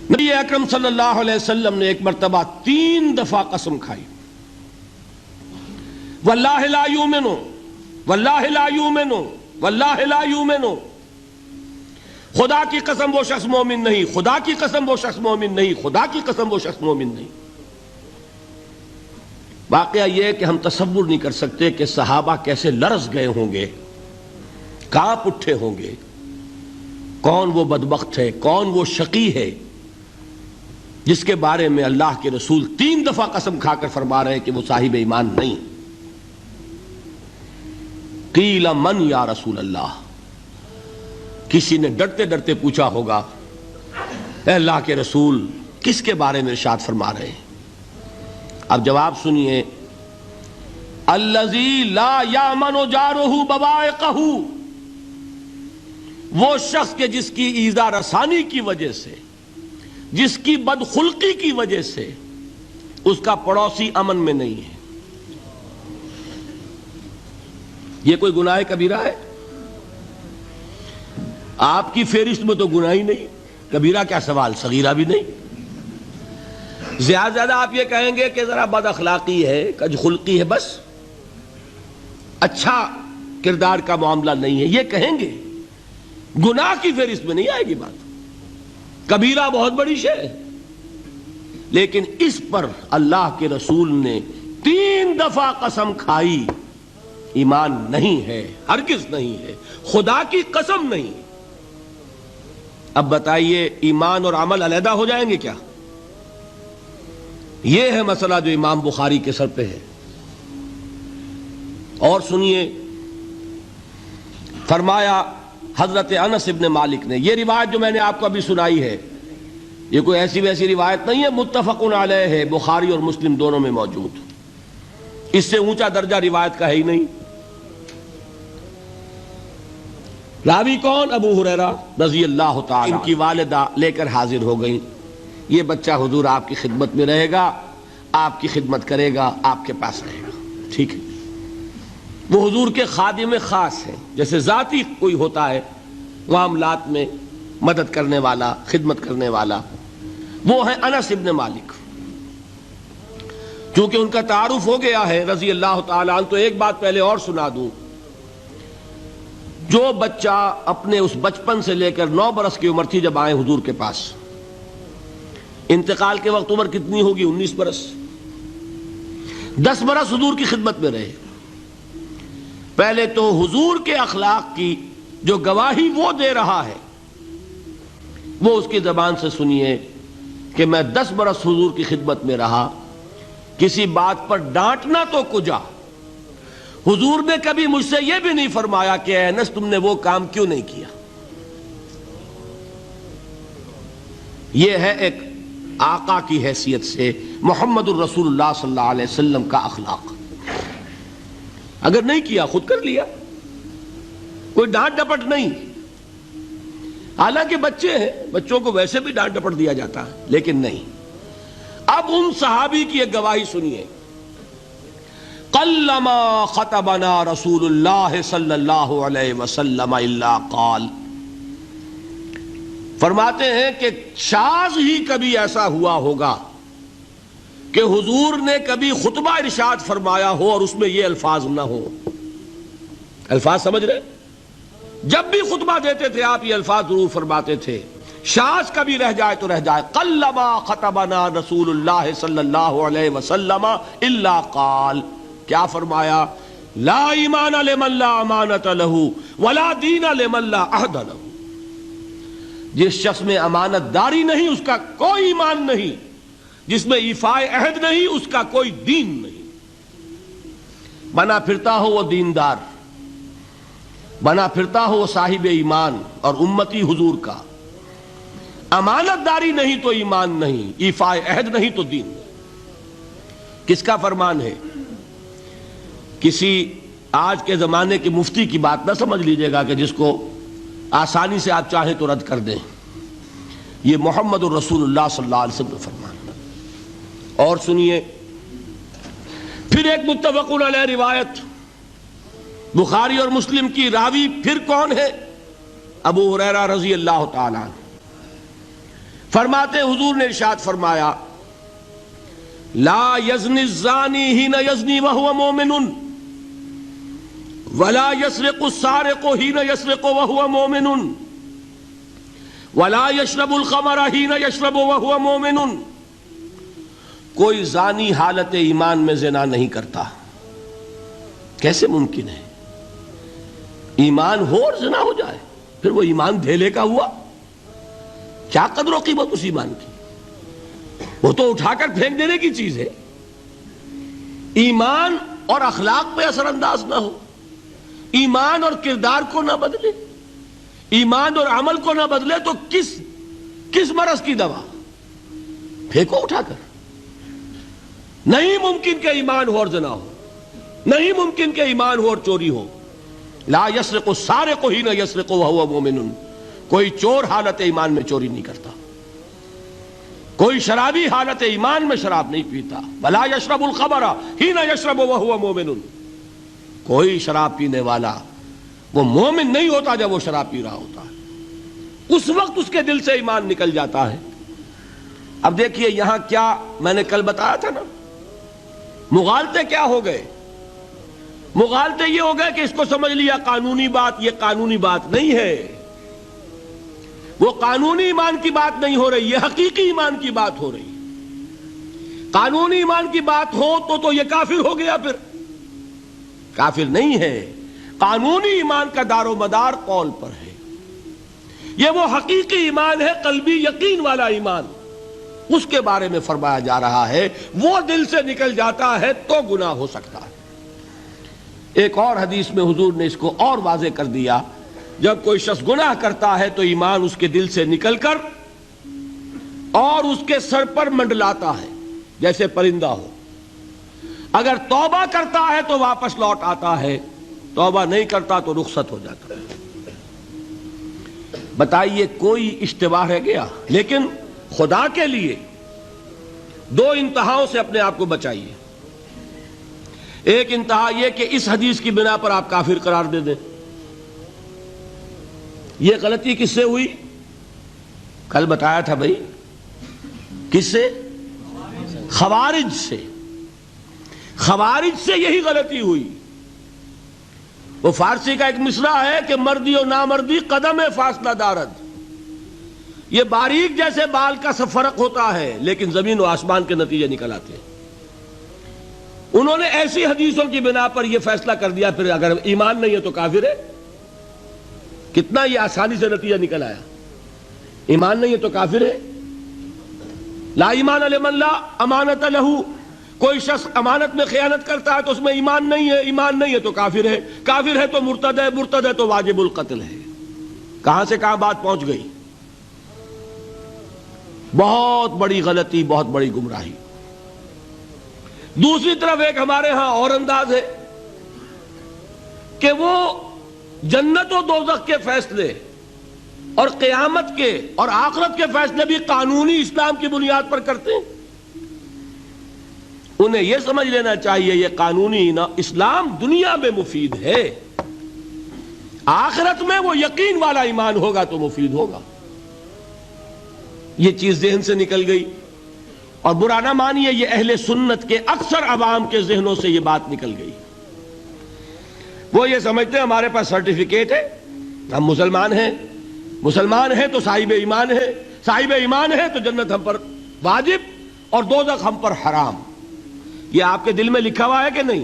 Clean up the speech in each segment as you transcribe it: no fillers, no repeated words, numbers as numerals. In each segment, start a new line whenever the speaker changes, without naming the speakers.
نبی اکرم صلی اللہ علیہ وسلم نے ایک مرتبہ 3 دفعہ قسم کھائی، واللہ لا یؤمنو، واللہ لا یؤمنو، واللہ لا یؤمنو، خدا کی قسم وہ شخص مومن نہیں، خدا کی قسم وہ شخص مومن نہیں، خدا کی قسم وہ شخص مومن نہیں۔ واقعہ یہ ہے کہ ہم تصور نہیں کر سکتے کہ صحابہ کیسے لرز گئے ہوں گے، کانپ اٹھے ہوں گے، کون وہ بدبخت ہے، کون وہ شقی ہے جس کے بارے میں اللہ کے رسول 3 دفعہ قسم کھا کر فرما رہے ہیں کہ وہ صاحب ایمان نہیں۔ قیل من یا رسول اللہ، کسی نے ڈرتے ڈرتے پوچھا ہوگا اے اللہ کے رسول کس کے بارے میں ارشاد فرما رہے ہیں؟ اب جواب سنیے، الذی لا یامن جارہ بوائقہ، وہ شخص کے جس کی ایذا رسانی کی وجہ سے، جس کی بدخلقی کی وجہ سے اس کا پڑوسی امن میں نہیں ہے۔ یہ کوئی گناہ کبیرہ ہے؟ آپ کی فہرست میں تو گناہ ہی نہیں، کبیرہ کیا سوال، صغیرہ بھی نہیں۔ زیادہ آپ یہ کہیں گے کہ ذرا بد اخلاقی ہے، کج خلقی ہے، بس اچھا کردار کا معاملہ نہیں ہے، یہ کہیں گے، گناہ کی فہرست میں نہیں آئے گی بات۔ کبیرہ بہت بڑی شے ہے، لیکن اس پر اللہ کے رسول نے 3 دفعہ قسم کھائی، ایمان نہیں ہے، ہرگز نہیں ہے، خدا کی قسم نہیں۔ اب بتائیے ایمان اور عمل علیحدہ ہو جائیں گے کیا؟ یہ ہے مسئلہ جو امام بخاری کے سر پہ ہے۔ اور سنیے، فرمایا حضرت انس ابن مالک نے، یہ روایت جو میں نے آپ کو ابھی سنائی ہے یہ کوئی ایسی ویسی روایت نہیں ہے، متفق علیہ ہے، بخاری اور مسلم دونوں میں موجود، اس سے اونچا درجہ روایت کا ہے ہی نہیں۔ راوی کون؟ ابو ہریرہ رضی اللہ تعالی، ان کی والدہ لے کر حاضر ہو گئیں، یہ بچہ حضور آپ کی خدمت میں رہے گا، آپ کی خدمت کرے گا، آپ کے پاس رہے گا، ٹھیک ہے۔ وہ حضور کے خادم خاص ہیں، جیسے ذاتی کوئی ہوتا ہے معاملات میں مدد کرنے والا، خدمت کرنے والا، وہ ہیں انس ابن مالک۔ چونکہ ان کا تعارف ہو گیا ہے رضی اللہ تعالیٰ عنہ، تو ایک بات پہلے اور سنا دوں، جو بچہ اپنے اس بچپن سے لے کر 9 برس کی عمر تھی جب آئے حضور کے پاس، انتقال کے وقت عمر کتنی ہوگی؟ 19 برس، 10 برس حضور کی خدمت میں رہے۔ پہلے تو حضور کے اخلاق کی جو گواہی وہ دے رہا ہے وہ اس کی زبان سے سنیے کہ میں 10 برس حضور کی خدمت میں رہا، کسی بات پر ڈانٹنا تو کجا، حضور نے کبھی مجھ سے یہ بھی نہیں فرمایا کہ اے انس تم نے وہ کام کیوں نہیں کیا۔ یہ ہے ایک آقا کی حیثیت سے محمد الرسول اللہ صلی اللہ علیہ وسلم کا اخلاق۔ اگر نہیں کیا خود کر لیا، کوئی ڈانٹ ڈپٹ نہیں۔ حالانکہ بچے ہیں، بچوں کو ویسے بھی ڈانٹ ڈپٹ دیا جاتا ہے، لیکن نہیں۔ اب ان صحابی کی ایک گواہی سنیے، قلما خطبنا رسول اللہ صلی اللہ علیہ وسلم الا قال، فرماتے ہیں کہ شاذ ہی کبھی ایسا ہوا ہوگا کہ حضور نے کبھی خطبہ ارشاد فرمایا ہو اور اس میں یہ الفاظ نہ ہو۔ الفاظ سمجھ رہے؟ جب بھی خطبہ دیتے تھے آپ یہ الفاظ ضرور فرماتے تھے، شاذ کبھی رہ جائے تو رہ جائے، قلما خطبنا رسول اللہ صلی اللہ علیہ وسلم الا قال، کیا فرمایا؟ لا ایمان لمن لا امانت لہ ولا دین لمن لا عہد لہ، جس شخص میں امانت داری نہیں اس کا کوئی ایمان نہیں، جس میں ایفاء عہد نہیں اس کا کوئی دین نہیں۔ بنا پھرتا ہو وہ دیندار، بنا پھرتا ہو وہ صاحب ایمان اور امتی حضور کا، امانت داری نہیں تو ایمان نہیں، ایفاء عہد نہیں تو دین نہیں۔ کس کا فرمان ہے؟ کسی آج کے زمانے کے مفتی کی بات نہ سمجھ لیجئے گا کہ جس کو آسانی سے آپ چاہیں تو رد کر دیں، یہ محمد الرسول اللہ صلی اللہ علیہ وسلم کا فرمان۔ اور سنیے پھر ایک متفق علیہ روایت بخاری اور مسلم کی، راوی پھر کون ہے؟ ابو ہریرہ رضی اللہ تعالیٰ عنہ۔ فرماتے حضور نے ارشاد فرمایا لا یزنی الزانی حین یزنی وہو مومن ولا یسرق السارق حین یسرق وہو مومن ولا یشرب الخمر حین یشرب وہو مومن. کوئی زانی حالت ایمان میں زنا نہیں کرتا. کیسے ممکن ہے؟ ایمان ہو اور زنا ہو جائے، پھر وہ ایمان دھیلے کا ہوا؟ کیا قدر و قیمت اس ایمان کی؟ وہ تو اٹھا کر پھینک دینے کی چیز ہے. ایمان اور اخلاق پہ اثر انداز نہ ہو، ایمان اور کردار کو نہ بدلے، ایمان اور عمل کو نہ بدلے تو کس مرض کی دوا؟ پھینکو اٹھا کر. نہیں ممکن کہ ایمان ہو اور زنا ہو، نہیں ممکن کہ ایمان ہو اور چوری ہو. لا یسرق السارق حین یسرق وہو مومن. کوئی چور حالت ایمان میں چوری نہیں کرتا، کوئی شرابی حالت ایمان میں شراب نہیں پیتا. ولا یشرب الخمر حین یشرب وہو مومن. کوئی شراب پینے والا وہ مومن نہیں ہوتا جب وہ شراب پی رہا ہوتا ہے، اس وقت اس کے دل سے ایمان نکل جاتا ہے. اب دیکھیے یہاں کیا میں نے کل بتایا تھا نا، مغالطے کیا ہو گئے؟ مغالطے یہ ہو گئے کہ اس کو سمجھ لیا قانونی بات. یہ قانونی بات نہیں ہے، وہ قانونی ایمان کی بات نہیں ہو رہی، یہ حقیقی ایمان کی بات ہو رہی. قانونی ایمان کی بات ہو تو یہ کافر ہو گیا. پھر کافر نہیں ہے. قانونی ایمان کا دار و مدار قول پر ہے. یہ وہ حقیقی ایمان ہے، قلبی یقین والا ایمان. اس کے بارے میں فرمایا جا رہا ہے وہ دل سے نکل جاتا ہے تو گناہ ہو سکتا ہے. ایک اور حدیث میں حضور نے اس کو اور واضح کر دیا، جب کوئی شخص گناہ کرتا ہے تو ایمان اس کے دل سے نکل کر اور اس کے سر پر منڈلاتا ہے جیسے پرندہ ہو. اگر توبہ کرتا ہے تو واپس لوٹ آتا ہے، توبہ نہیں کرتا تو رخصت ہو جاتا ہے. بتائیے کوئی اشتباہ رہ گیا؟ لیکن خدا کے لیے دو انتہاؤں سے اپنے آپ کو بچائیے. ایک انتہا یہ کہ اس حدیث کی بنا پر آپ کافر قرار دے دیں. یہ غلطی کس سے ہوئی؟ کل بتایا تھا بھائی، کس سے؟ خوارج سے. خوارج سے یہی غلطی ہوئی. وہ فارسی کا ایک مصرع ہے کہ مردی و نامردی قدم فاصلہ دارد. یہ باریک جیسے بال کا سا فرق ہوتا ہے لیکن زمین و آسمان کے نتیجے نکل آتے ہیں. انہوں نے ایسی حدیثوں کی بنا پر یہ فیصلہ کر دیا پھر اگر ایمان نہیں ہے تو کافر ہے. کتنا یہ آسانی سے نتیجہ نکل آیا. ایمان نہیں ہے تو کافر ہے. لا ایمان لمن لا امانت لہو. کوئی شخص امانت میں خیانت کرتا ہے تو اس میں ایمان نہیں ہے، ایمان نہیں ہے تو کافر ہے. کافر ہے تو مرتد ہے، مرتد ہے تو واجب القتل ہے. کہاں سے کہاں بات پہنچ گئی؟ بہت بڑی غلطی، بہت بڑی گمراہی. دوسری طرف ایک ہمارے ہاں اور انداز ہے کہ وہ جنت و دوزخ کے فیصلے اور قیامت کے اور آخرت کے فیصلے بھی قانونی اسلام کی بنیاد پر کرتے ہیں. انہیں یہ سمجھ لینا چاہیے یہ قانونی اسلام دنیا میں مفید ہے، آخرت میں وہ یقین والا ایمان ہوگا تو مفید ہوگا. یہ چیز ذہن سے نکل گئی. اور برا نہ مانیے، یہ اہل سنت کے اکثر عوام کے ذہنوں سے یہ بات نکل گئی. وہ یہ سمجھتے ہیں ہمارے پاس سرٹیفکیٹ ہے، ہم مسلمان ہیں، مسلمان ہیں تو صاحب ایمان ہے، صاحب ایمان ہے تو جنت ہم پر واجب اور دوزخ ہم پر حرام. یہ آپ کے دل میں لکھا ہوا ہے کہ نہیں؟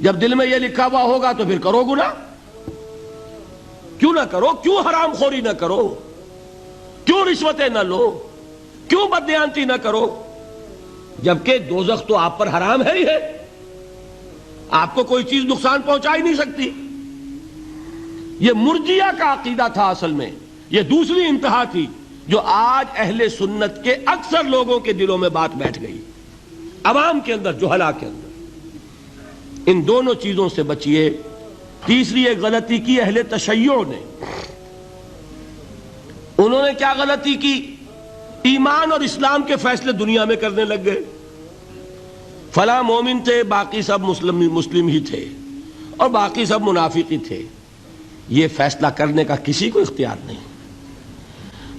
جب دل میں یہ لکھا ہوا ہوگا تو پھر کرو گناہ. کیوں نہ کرو؟ کیوں حرام خوری نہ کرو؟ کیوں رشوتیں نہ لو؟ کیوں بددیانتی نہ کرو؟ جبکہ دوزخ تو آپ پر حرام ہے ہی ہے، آپ کو کوئی چیز نقصان پہنچا ہی نہیں سکتی. یہ مرجیہ کا عقیدہ تھا اصل میں. یہ دوسری انتہا تھی جو آج اہل سنت کے اکثر لوگوں کے دلوں میں بات بیٹھ گئی، عوام کے اندر، جہلا کے اندر. ان دونوں چیزوں سے بچیے. تیسری ایک غلطی کی اہل تشیع نے. انہوں نے کیا غلطی کی؟ ایمان اور اسلام کے فیصلے دنیا میں کرنے لگ گئے. فلاں مومن تھے، باقی سب مسلم ہی تھے اور باقی سب منافق ہی تھے. یہ فیصلہ کرنے کا کسی کو اختیار نہیں.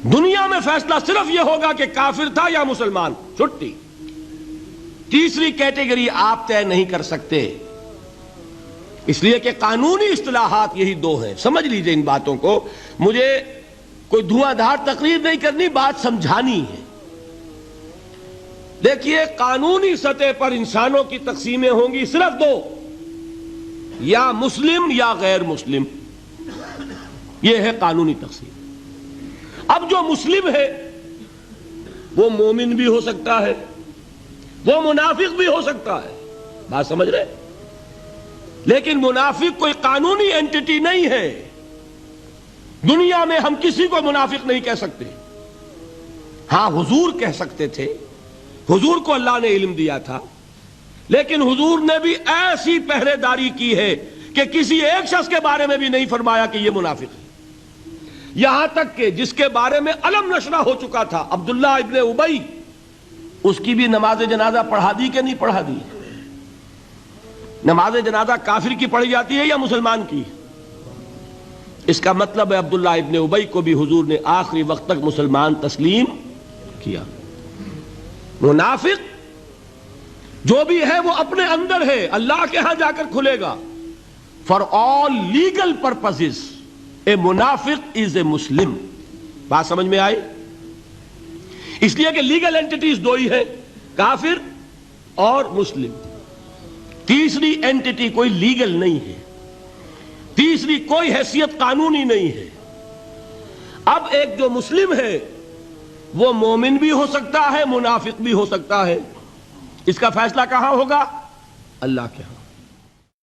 دنیا میں فیصلہ صرف یہ ہوگا کہ کافر تھا یا مسلمان، چھٹی۔ تیسری کیٹیگری آپ طے نہیں کر سکتے، اس لیے کہ قانونی اصطلاحات یہی دو ہیں۔ سمجھ لیجئے ان باتوں کو، مجھے کوئی دھواں دھار تقریر نہیں کرنی، بات سمجھانی ہے۔ دیکھیے، قانونی سطح پر انسانوں کی تقسیمیں ہوں گی صرف دو، یا مسلم یا غیر مسلم، یہ ہے قانونی تقسیم۔ اب جو مسلم ہے وہ مومن بھی ہو سکتا ہے، وہ منافق بھی ہو سکتا ہے، بات سمجھ رہے؟ لیکن منافق کوئی قانونی اینٹی نہیں ہے۔ دنیا میں ہم کسی کو منافق نہیں کہہ سکتے، ہاں حضور کہہ سکتے تھے، حضور کو اللہ نے علم دیا تھا، لیکن حضور نے بھی ایسی پہرے داری کی ہے کہ کسی ایک شخص کے بارے میں بھی نہیں فرمایا کہ یہ منافق ہے۔ یہاں تک کہ جس کے بارے میں علم نشرہ ہو چکا تھا، عبداللہ ابن ابی، اس کی بھی نماز جنازہ پڑھا دی کہ نہیں پڑھا دی؟ نماز جنازہ کافر کی پڑھی جاتی ہے یا مسلمان کی؟ اس کا مطلب ہے عبداللہ ابن ابی کو بھی حضور نے آخری وقت تک مسلمان تسلیم کیا۔ منافق جو بھی ہے وہ اپنے اندر ہے، اللہ کے ہاں جا کر کھلے گا۔ فار آل لیگل پرپزز اے منافق از اے مسلم، بات سمجھ میں آئی؟ اس لیے کہ لیگل اینٹیٹیز دو ہی ہیں، کافر اور مسلم۔ تیسری اینٹیٹی کوئی لیگل نہیں ہے، تیسری کوئی حیثیت قانونی نہیں ہے۔ اب ایک جو مسلم ہے وہ مومن بھی ہو سکتا ہے، منافق بھی ہو سکتا ہے، اس کا فیصلہ کہاں ہوگا؟ اللہ کے ہاں۔